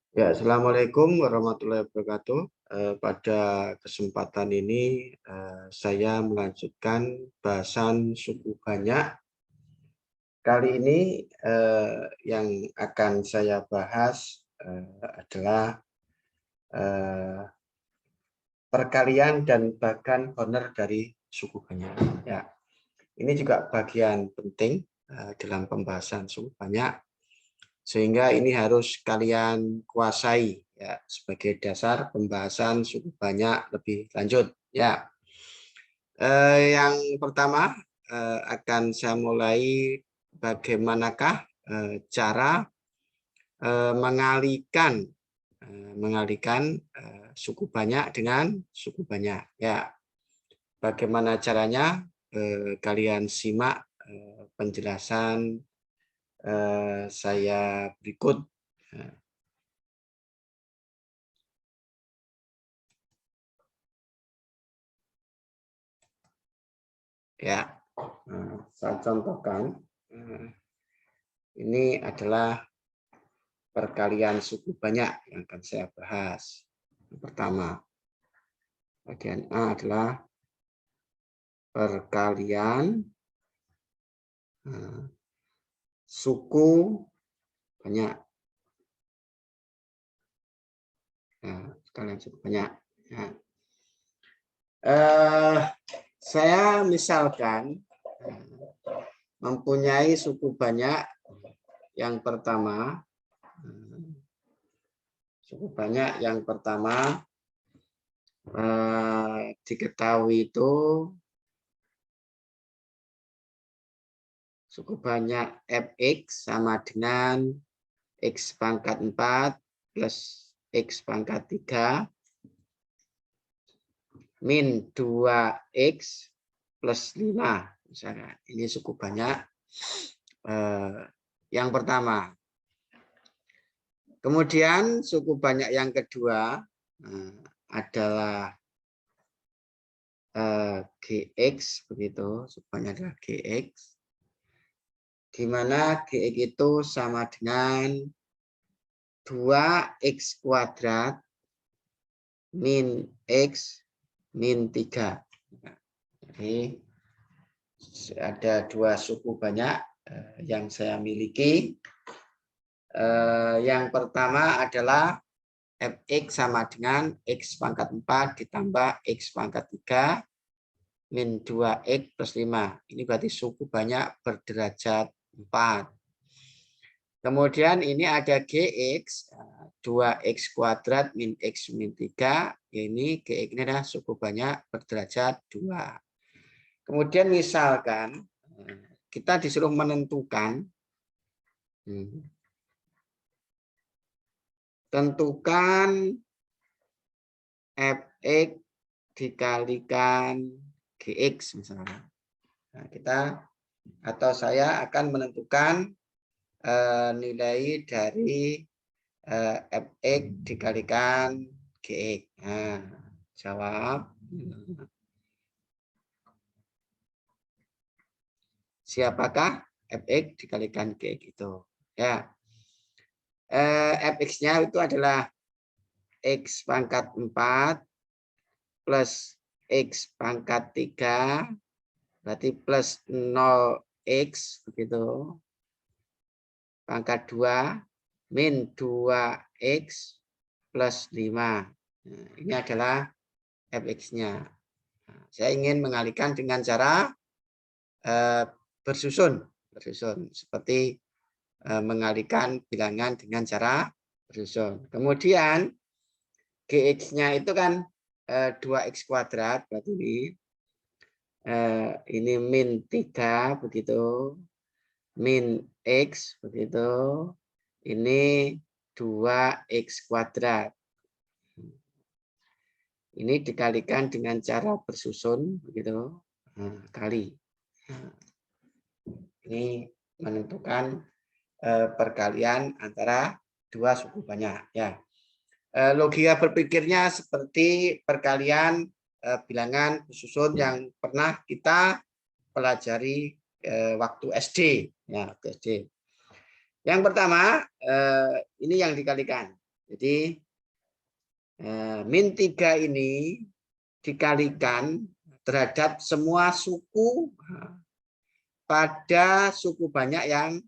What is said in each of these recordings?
Ya, Assalamualaikum warahmatullahi wabarakatuh. Pada kesempatan ini saya melanjutkan bahasan suku banyak. Kali ini yang akan saya bahas adalah eh, perkalian dan bahkan honor dari suku banyak. Ya, ini juga bagian penting dalam pembahasan suku banyak. Sehingga ini harus kalian kuasai ya sebagai dasar pembahasan suku banyak lebih lanjut ya. Yang pertama akan saya mulai bagaimanakah cara mengalihkan suku banyak dengan suku banyak ya. Bagaimana caranya? Kalian simak penjelasan saya berikut. Ya, saya contohkan. Ini adalah perkalian suku banyak yang akan saya bahas. Yang pertama, bagian A adalah perkalian suku banyak. Perkalian suku banyak. Ya. Saya misalkan mempunyai suku banyak yang pertama. Suku banyak yang pertama diketahui itu suku banyak fx sama dengan x pangkat 4 plus x pangkat 3 min 2x plus 5. Misalnya, ini suku banyak yang pertama. Kemudian suku banyak yang kedua adalah gx, begitu. Suku banyak adalah gx, di mana gx itu sama dengan 2x kuadrat min x min 3. Jadi ada dua suku banyak yang saya miliki. Yang pertama adalah fx sama dengan x pangkat 4 ditambah x pangkat 3 min 2x plus 5. Ini berarti suku banyak berderajat 4. Kemudian ini ada gx, 2x kuadrat min x min 3. Ini gx ini adalah suku banyak berderajat 2. Kemudian misalkan kita disuruh menentukan tentukan fx dikalikan gx misalnya. Nah, saya akan menentukan nilai dari fx dikalikan gx. Nah, jawab. Siapakah fx dikalikan gx itu? Ya. Fx-nya itu adalah x pangkat 4 plus x pangkat 3, berarti plus 0x, begitu. Pangkat 2 min 2x plus 5. Nah, ini adalah fx-nya. Nah, saya ingin mengalihkan dengan cara bersusun. Seperti mengalihkan bilangan dengan cara bersusun. Kemudian gx-nya itu kan 2x kuadrat, berarti ini min 3, begitu. Min x, begitu. Ini 2x kuadrat. Ini dikalikan dengan cara bersusun, begitu. Kali. Ini menentukan perkalian antara dua suku banyak. Ya. Logika berpikirnya seperti perkalian bilangan bersusun yang pernah kita pelajari waktu SD. Ya, waktu SD. Yang pertama, ini yang dikalikan. Jadi min 3 ini dikalikan terhadap semua suku pada suku banyak yang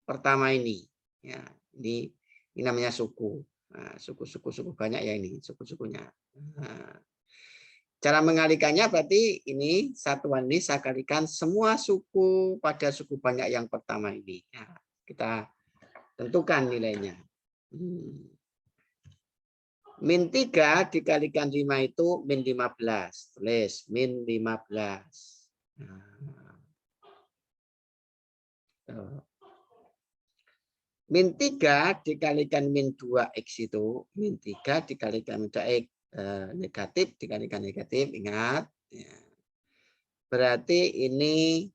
pertama ini. Ya, ini namanya suku. Nah, suku banyak ya ini suku-sukunya. Nah, cara mengalikannya berarti ini satuan ini saya kalikan semua suku pada suku banyak yang pertama ini. Nah, kita tentukan nilainya. Min 3 dikalikan 5 itu min 15. Tulis min 15. Nah. Min 3 dikalikan min 2x itu, min 3 dikalikan min 2x negatif dikalikan negatif, ingat. Ya. Berarti ini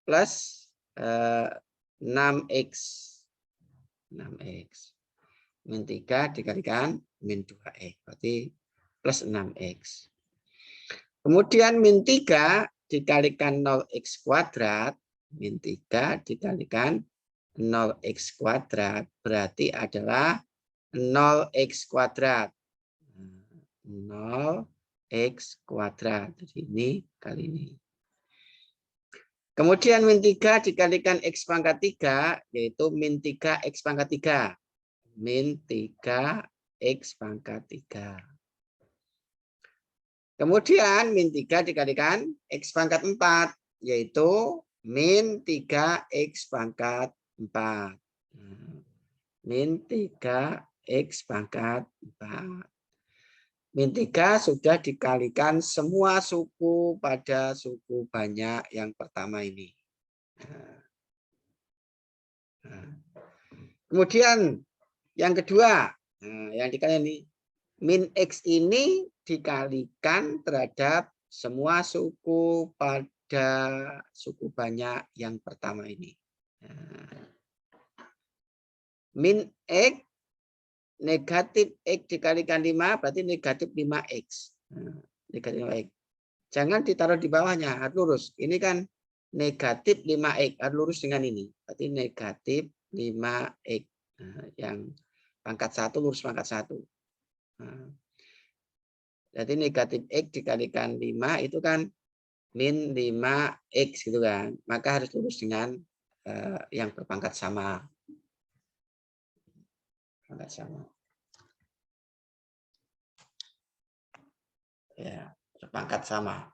plus 6x. 6x. Min 3 dikalikan min 2x, berarti plus 6x. Kemudian min 3 dikalikan 0x kuadrat, min 3 dikalikan 0x kuadrat berarti adalah 0x kuadrat. 0x kuadrat. Jadi ini kali ini. Kemudian min 3 dikalikan x pangkat 3 yaitu min 3x pangkat 3. Min 3x pangkat 3. Kemudian min 3 dikalikan x pangkat 4 yaitu min 3x pangkat 4. Min 3x pangkat 4. Min 3 sudah dikalikan semua suku pada suku banyak yang pertama ini. Kemudian yang kedua, yang dikalikan ini, min x ini dikalikan terhadap semua suku pada suku banyak yang pertama ini. Min x negatif x dikalikan 5 berarti negatif 5x. Negatif 5x. Jangan ditaruh di bawahnya, harus lurus. Ini kan negatif 5x, harus lurus dengan ini. Berarti negatif 5x. Yang pangkat 1 lurus pangkat 1. Jadi negatif x dikalikan 5 itu kan min 5x gitu kan. Maka harus lurus dengan yang berpangkat sama. Pangkat sama. Ya, berpangkat sama.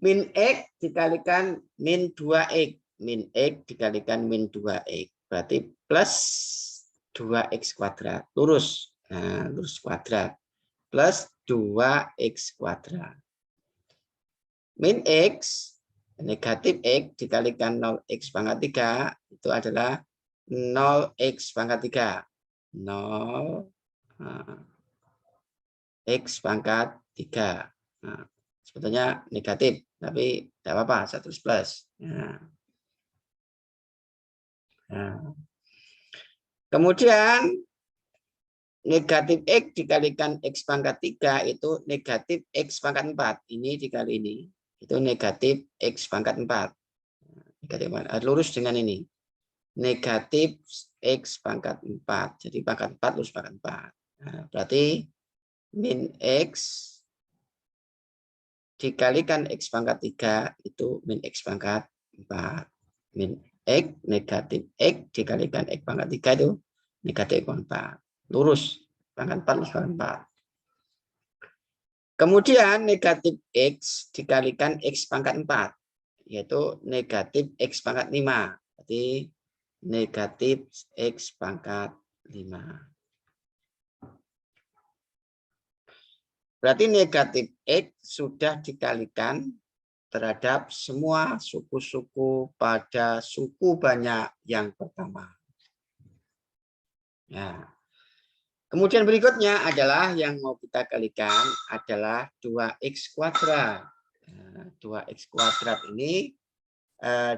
Min x dikalikan min 2x. Min x dikalikan min 2x. Berarti plus 2x kuadrat. Lurus. Nah, lurus kuadrat. Plus 2x kuadrat. Min x negatif x dikalikan 0x pangkat 3 itu adalah 0x pangkat 3. 0 x pangkat 3. Nah, sebetulnya negatif, tapi tidak apa-apa, saya tulis plus. Nah. Kemudian negatif x dikalikan x pangkat 3 itu negatif x pangkat 4. Ini dikali ini. Itu negatif x pangkat 4. Negatif, lurus dengan ini. Negatif x pangkat 4. Jadi pangkat 4 lurus pangkat 4. Nah, berarti min x dikalikan x pangkat 3 itu min x pangkat 4. Min x negatif x dikalikan x pangkat 3 itu negatif x pangkat 4. Lurus pangkat 4 lurus pangkat 4. Kemudian negatif x dikalikan x pangkat 4 yaitu negatif x pangkat 5. Berarti negatif x pangkat 5. Berarti negatif x sudah dikalikan terhadap semua suku-suku pada suku banyak yang pertama. Ya. Kemudian berikutnya adalah yang mau kita kalikan adalah 2x kuadrat. 2x kuadrat ini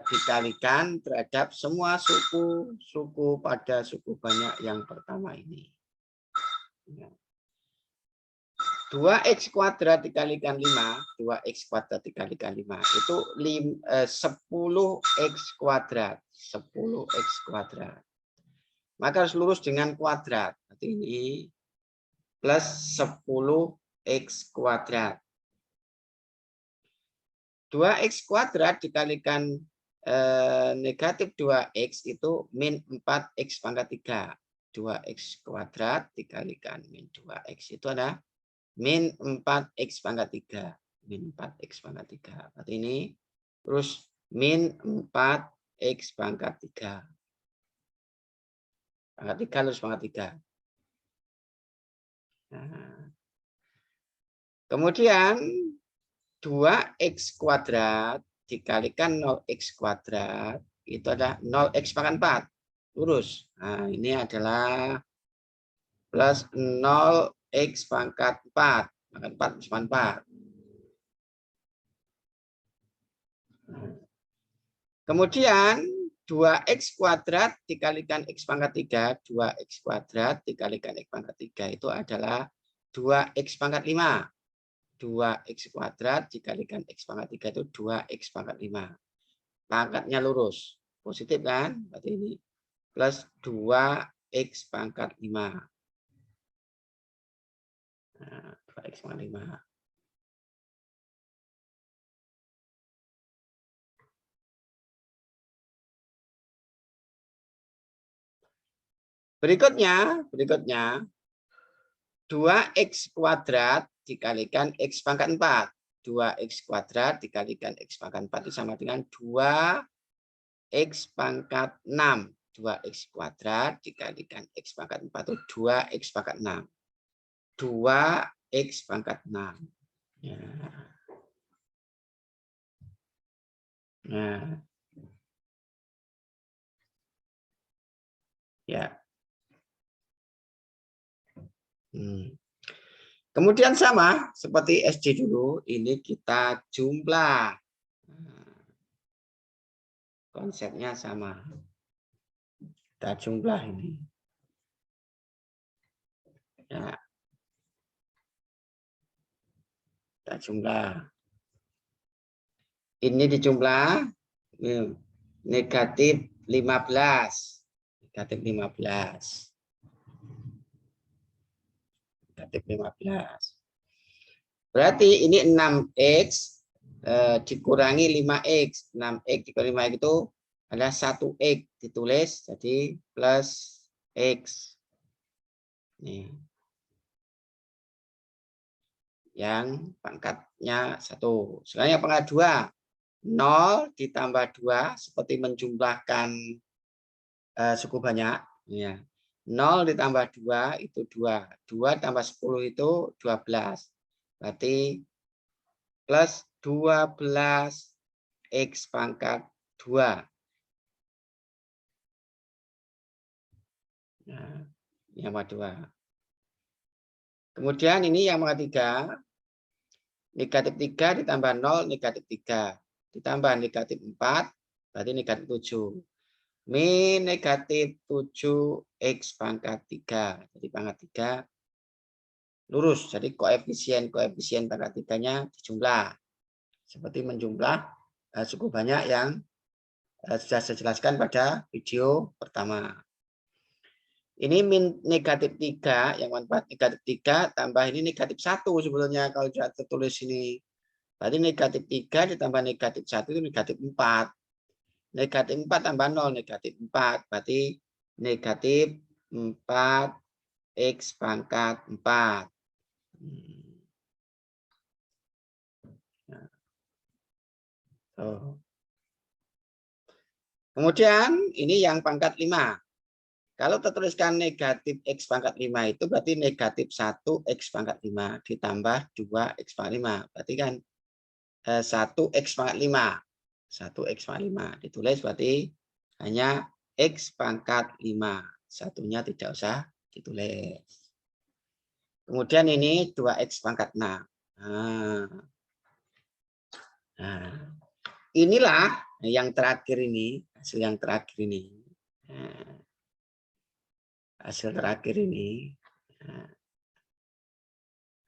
dikalikan terhadap semua suku pada suku banyak yang pertama ini. 2x kuadrat dikalikan 5, 2x kuadrat dikalikan 5 itu 10x kuadrat, 10x kuadrat. maka harus lurus dengan kuadrat. Berarti ini plus 10x kuadrat. 2x kuadrat dikalikan negatif 2x itu min 4x pangkat 3. 2x kuadrat dikalikan min 2x itu ada min 4x pangkat 3. Min 4x pangkat 3. Berarti ini terus min 4x pangkat 3. Pangkat 3 terus pangkat 3. Nah. Kemudian 2x kuadrat dikalikan 0x kuadrat itu ada 0x pangkat 4. Lurus. Nah, ini adalah plus 0x pangkat 4. Pangkat 4 plus pangkat 4. Kemudian 2x kuadrat dikalikan x pangkat 3, 2x kuadrat dikalikan x pangkat 3 itu adalah 2x pangkat 5. 2x kuadrat dikalikan x pangkat 3 itu 2x pangkat 5. Pangkatnya lurus. Positif kan? Berarti ini plus 2x pangkat 5. Nah, 2x pangkat 5. Berikutnya 2x kuadrat dikalikan x pangkat 4. 2x kuadrat dikalikan x pangkat 4 itu sama dengan 2x pangkat 6. 2x kuadrat dikalikan x pangkat 4 itu 2x pangkat 6. 2x pangkat 6. Ya. Nah. Ya. Kemudian sama seperti SD dulu, ini kita jumlah. Konsepnya sama. Kita jumlah ini. Ya. Kita jumlah. Ini dijumlah negatif 15. Negatif 15. Negatif 15. Berarti ini 6x dikurangi 5x. 6x dikurangi 5x itu adalah 1x ditulis jadi plus x. Nih. Yang pangkatnya 1. Sekarang yang pangkat 2. 0 ditambah 2 seperti menjumlahkan suku banyak. Ya. 0 ditambah 2 itu 2. 2 tambah 10 itu 12. Berarti plus 12 x pangkat 2. Nah, yang pangkat 2. Kemudian ini yang pangkat 3. Negatif 3 ditambah 0, negatif 3. Ditambah negatif 4, berarti negatif 7. Min negatif 7x pangkat 3. Jadi pangkat 3 lurus. Jadi koefisien pangkat 3-nya dijumlah. Seperti menjumlah suku banyak yang sudah saya jelaskan pada video pertama. Ini min negatif 3, yang manfaat negatif 3 tambah ini negatif 1 sebetulnya kalau sudah tertulis ini. Berarti negatif 3 ditambah negatif 1 itu negatif 4. Negatif 4 tambah 0, negatif 4. Berarti negatif 4x pangkat 4. Kemudian ini yang pangkat 5. Kalau tertuliskan negatif x pangkat 5 itu berarti negatif 1x pangkat 5 ditambah 2x pangkat 5. Berarti kan 1x pangkat 5. 1x pangkat 5 ditulis berarti hanya x pangkat 5. Satunya tidak usah ditulis. Kemudian ini 2x pangkat 6. Nah, inilah yang terakhir ini, hasil yang terakhir ini. Hasil terakhir ini.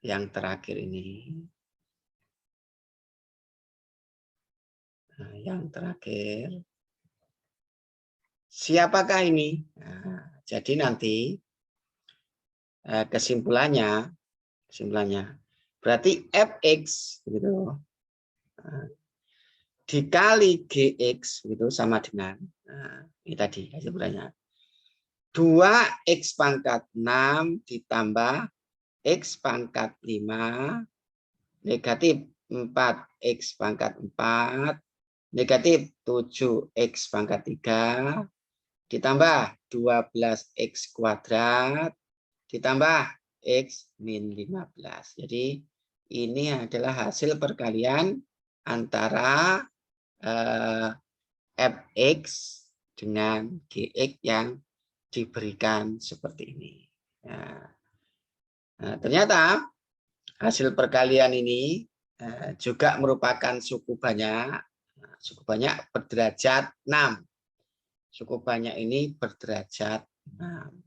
Yang terakhir ini. Yang terakhir. Siapakah ini? Nah, jadi nanti kesimpulannya berarti fx gitu dikali gx gitu sama dengan ini tadi kesimpulannya 2x pangkat 6 ditambah x pangkat 5 negatif 4x pangkat 4 negatif 7x pangkat 3 ditambah 12x kuadrat ditambah x min 15. Jadi ini adalah hasil perkalian antara fx dengan gx yang diberikan seperti ini. Nah, ternyata hasil perkalian ini juga merupakan suku banyak. Suku banyak berderajat 6. Suku banyak ini berderajat 6.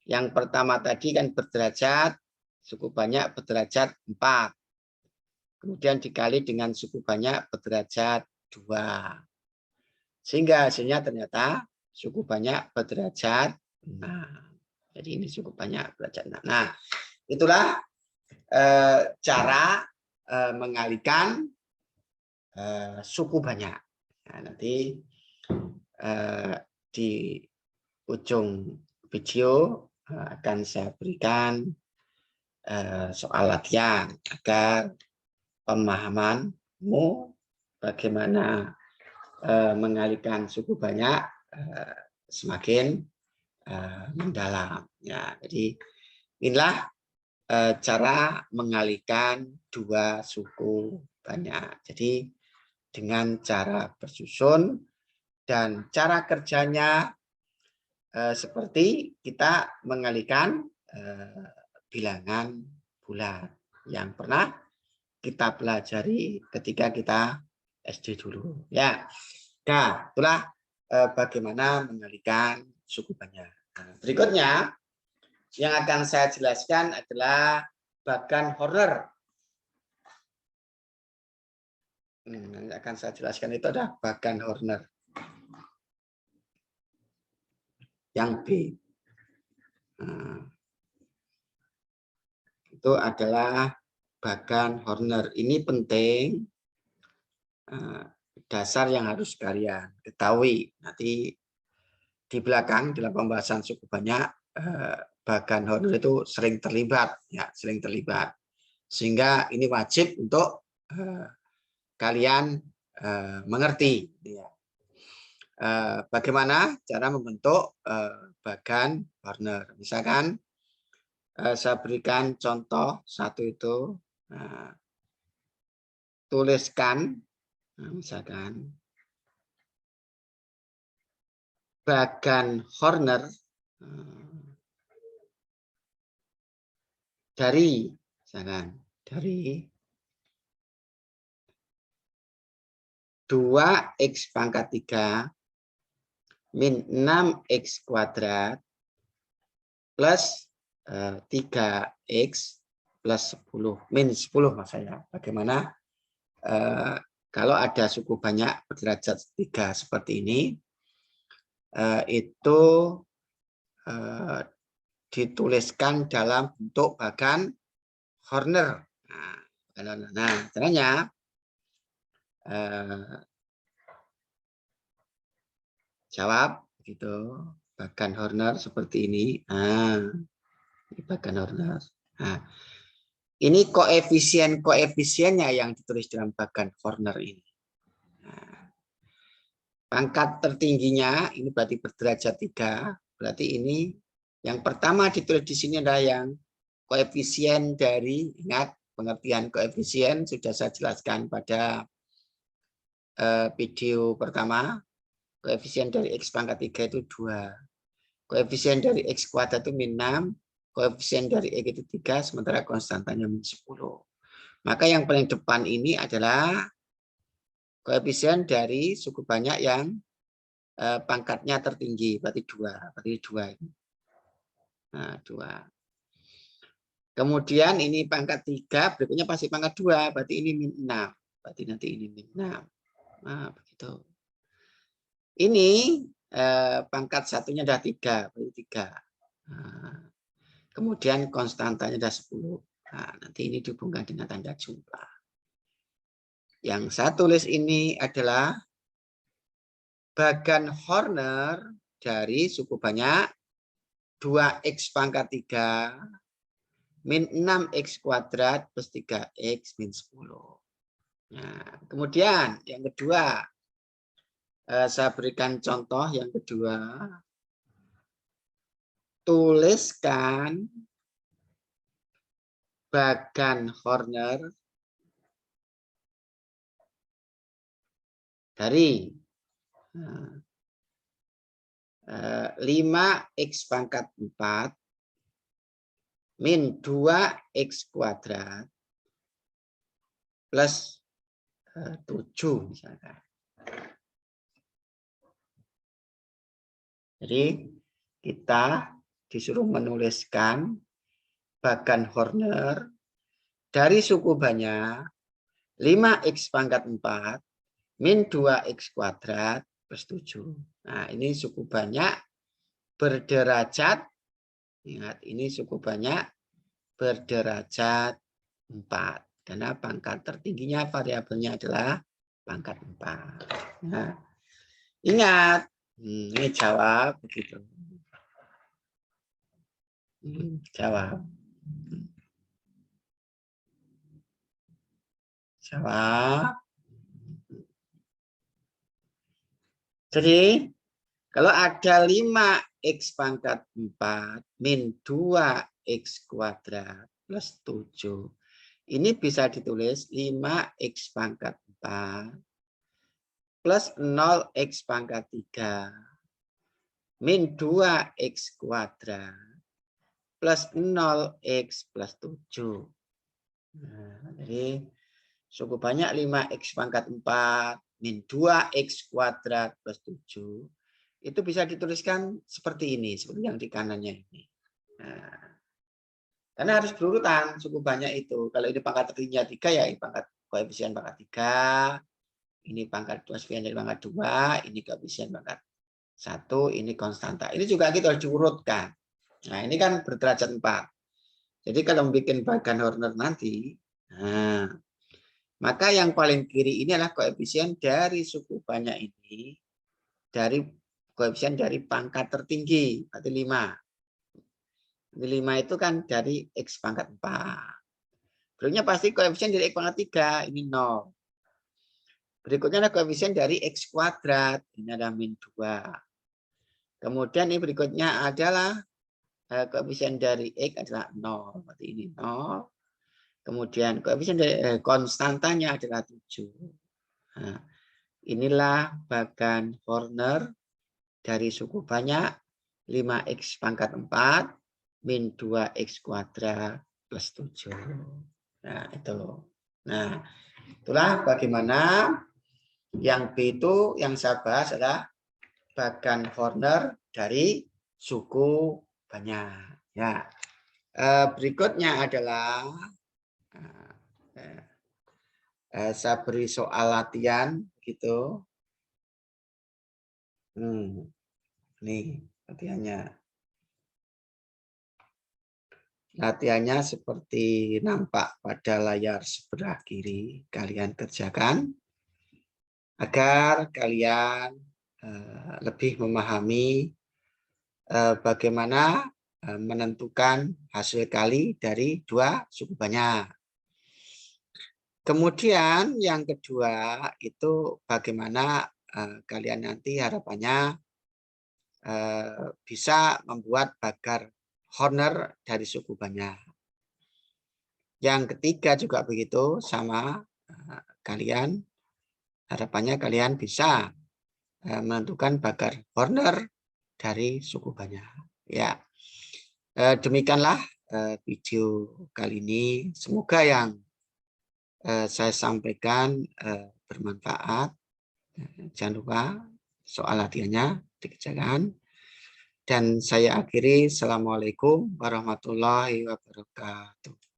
Yang pertama tadi kan berderajat, suku banyak berderajat 4. Kemudian dikali dengan suku banyak berderajat 2. Sehingga hasilnya ternyata suku banyak berderajat 6. Jadi ini suku banyak berderajat 6. Nah, itulah cara mengalihkan suku banyak. Nah, nanti di ujung video akan saya berikan soal latihan agar pemahamanmu bagaimana mengalihkan suku banyak semakin mendalam. Ya, jadi inilah cara mengalihkan dua suku banyak. Jadi dengan cara bersusun dan cara kerjanya seperti kita mengalihkan bilangan bulat yang pernah kita pelajari ketika kita SD dulu. Ya, nah itulah bagaimana mengalihkan suku banyak. Nah, berikutnya yang akan saya jelaskan adalah bagan Horner. Yang akan saya jelaskan itu adalah bagan Horner. Yang B. Itu adalah bagan Horner. Ini penting, dasar yang harus kalian ketahui. Nanti di belakang dalam pembahasan suku banyak, bagan Horner itu sering terlibat, ya, sering terlibat. Sehingga ini wajib untuk kalian mengerti. Ya. Bagaimana cara membentuk bagan Horner. Misalkan saya berikan contoh satu itu, tuliskan, misalkan bagan Horner dari, misalkan dari 2x pangkat 3 min 6x kuadrat plus 3x plus 10 min 10 maksudnya. Bagaimana kalau ada suku banyak berderajat 3 seperti ini, itu dituliskan dalam bentuk bagan Horner. Nah, caranya jawab gitu, bagan Horner seperti ini. Ini bagan Horner. Nah, ini koefisiennya yang ditulis dalam bagan Horner ini. Nah, pangkat tertingginya ini berarti berderajat 3. Berarti ini yang pertama ditulis di sini adalah yang koefisien dari, ingat pengertian koefisien sudah saya jelaskan pada video pertama. Koefisien dari X pangkat 3 itu 2. Koefisien dari X kuadrat itu min 6. Koefisien dari X itu 3, sementara konstantanya min 10. Maka yang paling depan ini adalah koefisien dari suku banyak yang pangkatnya tertinggi, berarti 2. Berarti 2 ini. Nah, 2. Kemudian ini pangkat 3, berikutnya pasti pangkat 2, berarti ini min 6. Berarti nanti ini min 6. Nah, begitu. Ini pangkat satunya ada 3, berarti 3. Nah, kemudian konstantanya ada 10. Nah, nanti ini dihubungkan dengan tanda jumlah. Yang saya tulis ini adalah bagan Horner dari suku banyak 2x pangkat 3 min 6x kuadrat plus 3x min 10. Nah, kemudian yang kedua, saya berikan contoh yang kedua. Tuliskan bagan Horner dari 5x pangkat 4 min 2x kuadrat plus 7 misalkan. Jadi kita disuruh menuliskan bagan Horner dari suku banyak 5x pangkat 4 min 2x kuadrat plus 7. Nah, ini suku banyak berderajat. Ingat, ini suku banyak berderajat 4. Karena pangkat tertingginya variabelnya adalah pangkat 4. Nah, ingat, ini jawab begitu. Jawab. Jawab. Jadi, kalau ada 5x pangkat 4 min 2x kuadrat plus 7. Ini bisa ditulis 5x pangkat 4 plus 0x pangkat 3 min 2x kuadrat plus 0x plus 7. Nah, jadi suku banyak 5x pangkat 4 min 2x kuadrat plus 7. Itu bisa dituliskan seperti ini, seperti yang di kanannya ini. Nah, karena harus berurutan suku banyak itu. Kalau ini pangkat tertingginya 3 ya ini pangkat koefisien pangkat 3. Ini pangkat 2 sekian dari pangkat 2, ini koefisien pangkat 1, ini konstanta. Ini juga kita harus diurutkan. Nah, ini kan berderajat 4. Jadi kalau membuat bagan Horner nanti, nah, maka yang paling kiri ini adalah koefisien dari suku banyak ini, dari koefisien dari pangkat tertinggi, berarti 5. Ini 5 itu kan dari X pangkat 4. Berikutnya pasti koefisien dari X pangkat 3, ini 0. Berikutnya ada koefisien dari X kuadrat, ini ada min 2. Kemudian ini berikutnya adalah koefisien dari X adalah 0, berarti ini 0. Kemudian koefisien dari konstantanya adalah 7. Nah, inilah bagan Horner dari suku banyak 5x pangkat 4 min 2x kuadrat plus 7. Nah, itu. Nah, itulah bagaimana yang B itu yang saya bahas adalah bagan Horner dari suku banyak. Ya. Berikutnya adalah saya beri soal latihan gitu. Nih latihannya. Latihannya seperti nampak pada layar sebelah kiri. Kalian kerjakan agar kalian lebih memahami bagaimana menentukan hasil kali dari dua suku banyak. Kemudian yang kedua itu bagaimana kalian nanti harapannya bisa membuat bagan Horner dari suku banyak. Yang ketiga juga begitu, sama kalian harapannya kalian bisa menentukan bagan Horner dari suku banyak. Ya, demikianlah video kali ini. Semoga yang saya sampaikan bermanfaat. Jangan lupa soal latihannya dikerjakan. Dan saya akhiri. Assalamualaikum warahmatullahi wabarakatuh.